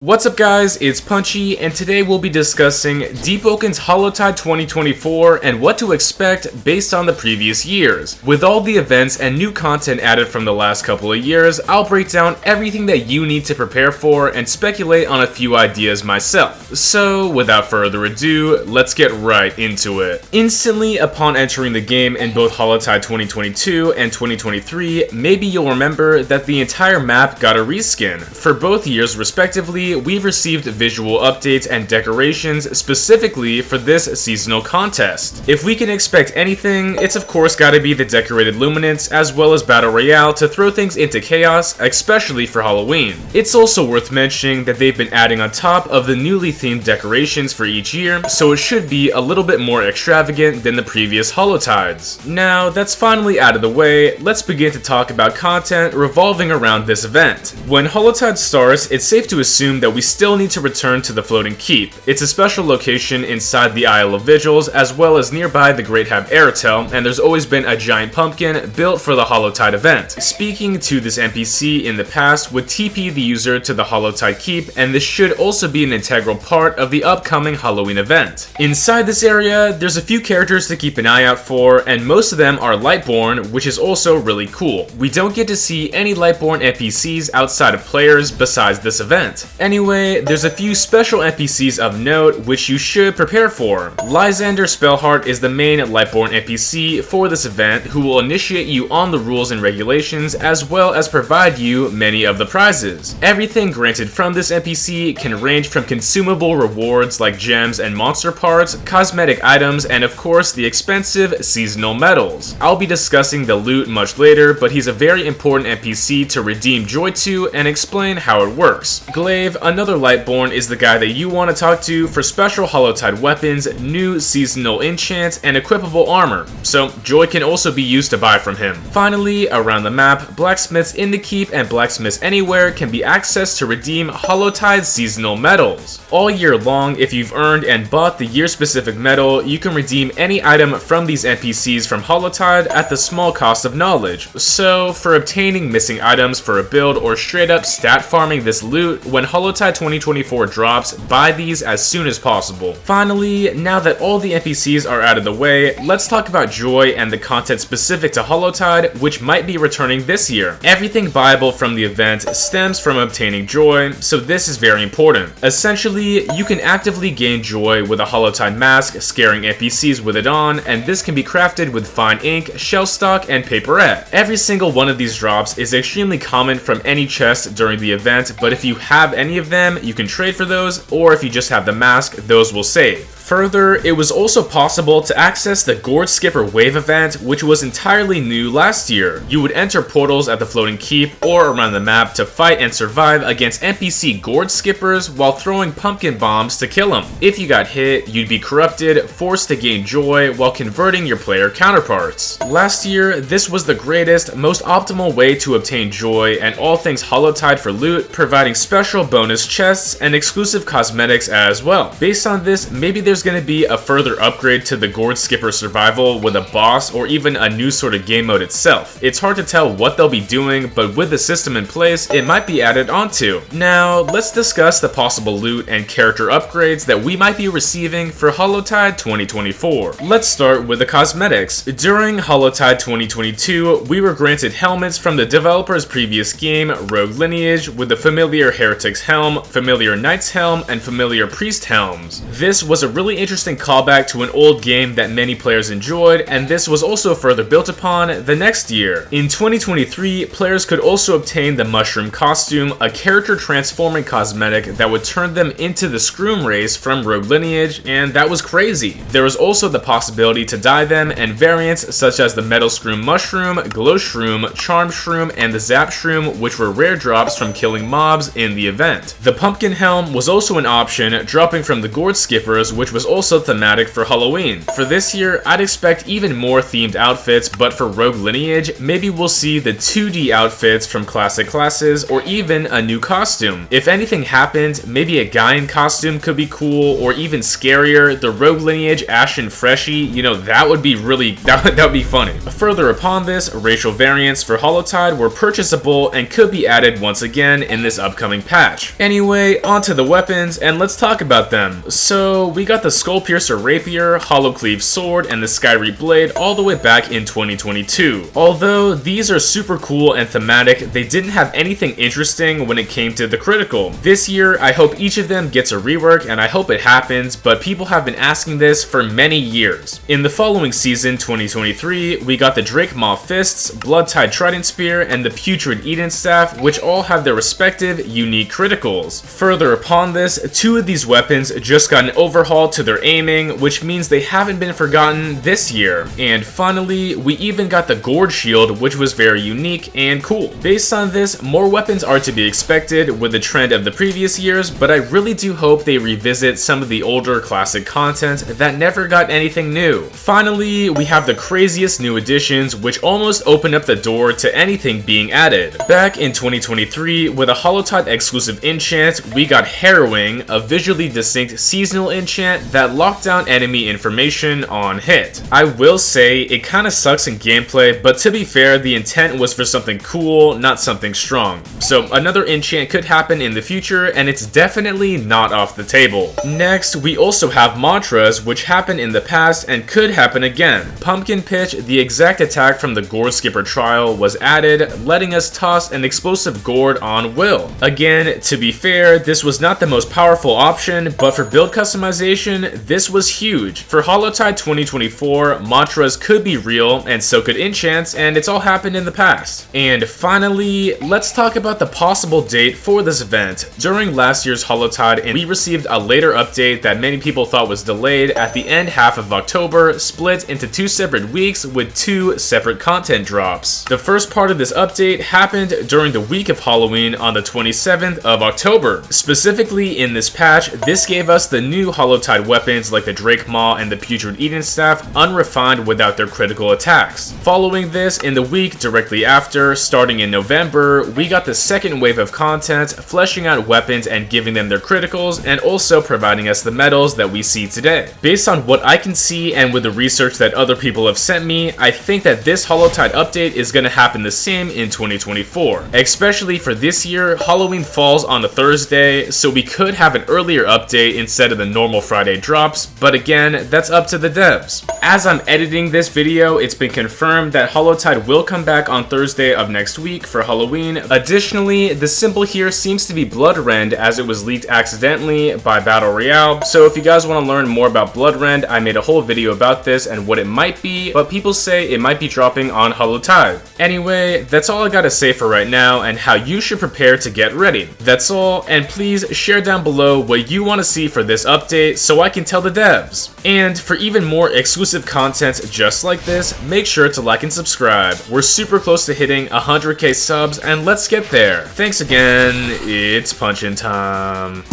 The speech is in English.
What's up guys, it's Punchy, and today we'll be discussing Deepwoken's Hallowtide 2024 and what to expect based on the previous years. With all the events and new content added from the last couple of years, I'll break down everything that you need to prepare for and speculate on a few ideas myself. So without further ado, let's get right into it. Instantly upon entering the game in both Hallowtide 2022 and 2023, maybe you'll remember that the entire map got a reskin. For both years respectively, we've received visual updates and decorations specifically for this seasonal contest. If we can expect anything, it's of course gotta be the decorated luminance as well as Battle Royale to throw things into chaos, especially for Halloween. It's also worth mentioning that they've been adding on top of the newly themed decorations for each year, so it should be a little bit more extravagant than the previous Hallowtides. Now, that's finally out of the way, let's begin to talk about content revolving around this event. When Hallowtide starts, it's safe to assume that we still need to return to the Floating Keep. It's a special location inside the Isle of Vigils as well as nearby the Great Hab Airtel, and there's always been a giant pumpkin built for the Hallowtide event. Speaking to this NPC in the past would TP the user to the Hallowtide Keep, and this should also be an integral part of the upcoming Halloween event. Inside this area, there's a few characters to keep an eye out for, and most of them are Lightborn, which is also really cool. We don't get to see any Lightborn NPCs outside of players besides this event. Anyway, there's a few special NPCs of note which you should prepare for. Lysander Spellheart is the main Lightborn NPC for this event who will initiate you on the rules and regulations as well as provide you many of the prizes. Everything granted from this NPC can range from consumable rewards like gems and monster parts, cosmetic items, and of course the expensive seasonal medals. I'll be discussing the loot much later, but he's a very important NPC to redeem joy to and explain how it works. Glaive, another Lightborn, is the guy that you want to talk to for special Hallowtide weapons, new seasonal enchants, and equipable armor, so joy can also be used to buy from him. Finally, around the map, blacksmiths in the keep and blacksmiths anywhere can be accessed to redeem Hallowtide seasonal medals. All year long, if you've earned and bought the year-specific medal, you can redeem any item from these NPCs from Hallowtide at the small cost of knowledge. So, for obtaining missing items for a build or straight up stat farming this loot, when Hallowtide 2024 drops, buy these as soon as possible. Finally, now that all the NPCs are out of the way, let's talk about joy and the content specific to Hallowtide, which might be returning this year. Everything buyable from the event stems from obtaining joy, so this is very important. Essentially, you can actively gain joy with a Hallowtide mask, scaring NPCs with it on, and this can be crafted with fine ink, shell stock, and paperette. Every single one of these drops is extremely common from any chest during the event, but if you have any of them, you can trade for those, or if you just have the mask, those will save. Further, it was also possible to access the Gourd Skipper Wave event, which was entirely new last year. You would enter portals at the Floating Keep or around the map to fight and survive against NPC Gourd Skippers while throwing pumpkin bombs to kill them. If you got hit, you'd be corrupted, forced to gain joy while converting your player counterparts. Last year, this was the greatest, most optimal way to obtain joy and all things Hallowtide for loot, providing special bonus chests and exclusive cosmetics as well. Based on this, maybe there's going to be a further upgrade to the Gourd Skipper survival with a boss or even a new sort of game mode itself. It's hard to tell what they'll be doing, but with the system in place, it might be added onto. Now, let's discuss the possible loot and character upgrades that we might be receiving for Hallowtide 2024. Let's start with the cosmetics. During Hallowtide 2022, we were granted helmets from the developer's previous game, Rogue Lineage, with the familiar Heretic's Helm, familiar Knight's Helm, and familiar Priest Helms. This was a really interesting callback to an old game that many players enjoyed, and this was also further built upon the next year. In 2023, players could also obtain the Mushroom Costume, a character transforming cosmetic that would turn them into the Scroom race from Rogue Lineage, and that was crazy. There was also the possibility to dye them, and variants such as the Metal Scroom Mushroom, Glow Shroom, Charm Shroom, and the Zap Shroom, which were rare drops from killing mobs in the event. The Pumpkin Helm was also an option, dropping from the Gourd Skippers, which was was also thematic for Halloween. For this year, I'd expect even more themed outfits, but for Rogue Lineage, maybe we'll see the 2D outfits from classic classes, or even a new costume. If anything happened, maybe a guy in costume could be cool, or even scarier, the Rogue Lineage Ashen Freshie, you know, that would be funny. Further upon this, racial variants for Hallowtide were purchasable and could be added once again in this upcoming patch. Anyway, onto the weapons, and let's talk about them. So, we got the Skull Piercer Rapier, Hollow Cleave Sword, and the Skyreap Blade all the way back in 2022. Although these are super cool and thematic, they didn't have anything interesting when it came to the critical. This year, I hope each of them gets a rework, and I hope it happens, but people have been asking this for many years. In the following season, 2023, we got the Drake Maw Fists, Bloodtide Trident Spear, and the Putrid Eden Staff, which all have their respective unique criticals. Further upon this, two of these weapons just got an overhaul to their aiming, which means they haven't been forgotten this year. And finally, we even got the Gourd Shield, which was very unique and cool. Based on this, more weapons are to be expected with the trend of the previous years, but I really do hope they revisit some of the older classic content that never got anything new. Finally, we have the craziest new additions, which almost open up the door to anything being added. Back in 2023, with a Hallowtide exclusive enchant, we got Harrowing, a visually distinct seasonal enchant that locked down enemy information on hit. I will say, it kinda sucks in gameplay, but to be fair, the intent was for something cool, not something strong. So another enchant could happen in the future, and it's definitely not off the table. Next, we also have mantras, which happened in the past and could happen again. Pumpkin Pitch, the exact attack from the Gourd Skipper trial, was added, letting us toss an explosive gourd on will. Again, to be fair, this was not the most powerful option, but for build customization, this was huge. For Hallowtide 2024, mantras could be real, and so could enchants, and it's all happened in the past. And finally, let's talk about the possible date for this event. During last year's Hallowtide, we received a later update that many people thought was delayed at the end half of October, split into 2 separate weeks with 2 separate content drops. The first part of this update happened during the week of Halloween on the 27th of October. Specifically in this patch, this gave us the new Hallowtide weapons like the Drake Maw and the Putrid Eden Staff unrefined without their critical attacks. Following this, in the week directly after, starting in November, we got the second wave of content, fleshing out weapons and giving them their criticals, and also providing us the medals that we see today. Based on what I can see and with the research that other people have sent me, I think that this Hallowtide update is going to happen the same in 2024. Especially for this year, Halloween falls on a Thursday, so we could have an earlier update instead of the normal Friday drops, but again, that's up to the devs. As I'm editing this video, it's been confirmed that Hallowtide will come back on Thursday of next week for Halloween. Additionally, the symbol here seems to be Bloodrend, as it was leaked accidentally by Battle Royale, so if you guys want to learn more about Bloodrend, I made a whole video about this and what it might be, but people say it might be dropping on Hallowtide. Anyway, that's all I gotta say for right now and how you should prepare to get ready. That's all, and please share down below what you want to see for this update so I can tell the devs. And for even more exclusive content just like this, make sure to like and subscribe. We're super close to hitting 100k subs, and let's get there. Thanks again, it's punchin' time.